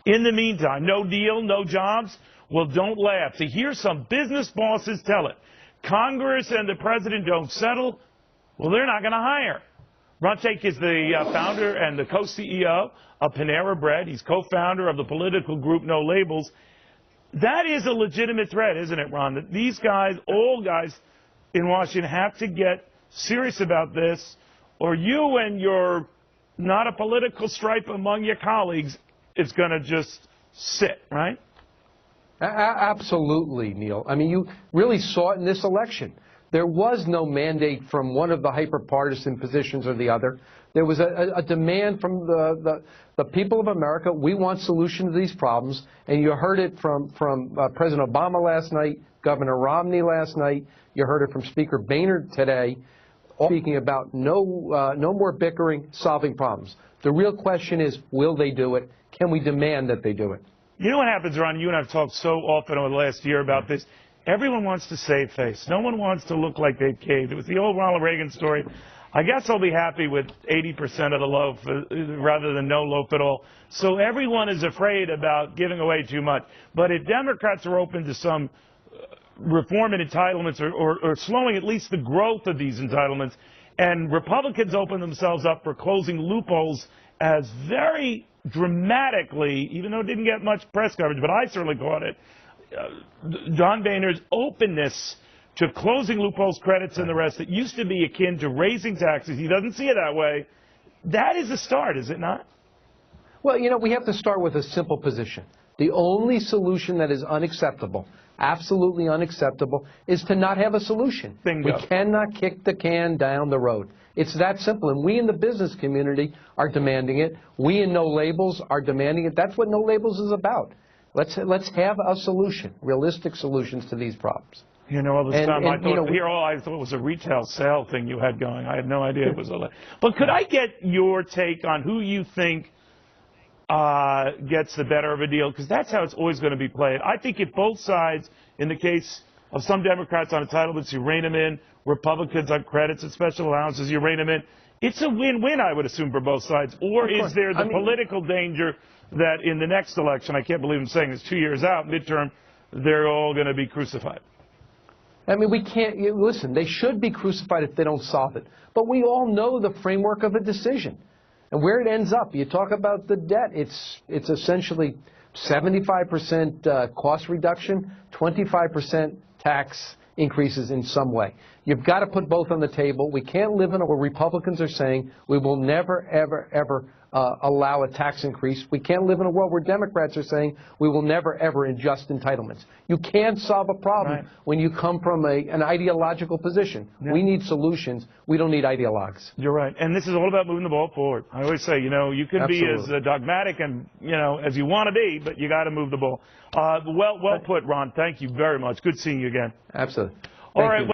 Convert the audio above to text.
In the meantime, no deal, no jobs? Well, don't laugh. To hear some business bosses tell it, Congress and the president don't settle, well, they're not going to hire. Ron Shaich is the founder and the co-CEO of Panera Bread. He's co-founder of the political group No Labels. That is a legitimate threat, isn't it, Ron? That these guys, all guys in Washington, have to get serious about this, or you and your not a political stripe among your colleagues is going to just sit, right? Absolutely, Neil. I mean, you really saw it in this election. There was no mandate from one of the hyper-partisan positions or the other. There was a demand from the people of America. We want solutions to these problems. And you heard it from President Obama last night, Governor Romney last night. You heard it from Speaker Boehner today, speaking about no more bickering, solving problems. The real question is, will they do it? Can we demand that they do it? You know what happens, Ron? You and I have talked so often over the last year about this. Everyone wants to save face. No one wants to look like they've caved. It was the old Ronald Reagan story. I guess I'll be happy with 80% of the loaf rather than no loaf at all. So everyone is afraid about giving away too much. But if Democrats are open to some reform in entitlements or slowing at least the growth of these entitlements, and Republicans open themselves up for closing loopholes as very dramatically, even though it didn't get much press coverage, but I certainly caught it, John Boehner's openness to closing loopholes, credits, and the rest that used to be akin to raising taxes. He doesn't see it that way. That is a start, is it not? Well, you know, we have to start with a simple position. The only solution that is unacceptable, absolutely unacceptable, is to not have a solution. Bingo. We cannot kick the can down the road. It's that simple. And we in the business community are demanding it. We in No Labels are demanding it. That's what No Labels is about. Let's have a solution, realistic solutions to these problems. You know, all this time I thought it was a retail sale thing you had going. I had no idea it was a. But could I get your take on who you think gets the better of a deal? Because that's how it's always going to be played. I think if both sides, in the case of some Democrats on entitlements, you rein them in. Republicans on credits and special allowances, you rein them in. It's a win-win, I would assume, for both sides. Or is there the political danger that in the next election, I can't believe I'm saying this, 2 years out, midterm, they're all going to be crucified? I mean, we can't, listen, they should be crucified if they don't solve it. But we all know the framework of a decision. And where it ends up, you talk about the debt, it's essentially 75% cost reduction, 25% tax increases in some way. You've got to put both on the table. We can't live in a where Republicans are saying we will never, ever, ever allow a tax increase. We can't live in a world where Democrats are saying we will never, ever adjust entitlements. You can't solve a problem when you come from an ideological position. Yeah. We need solutions. We don't need ideologues. You're right. And this is all about moving the ball forward. I always say, you know, you can be as dogmatic and, you know, as you want to be, but you got to move the ball. Well put, Ron. Thank you very much. Good seeing you again. Absolutely. All right.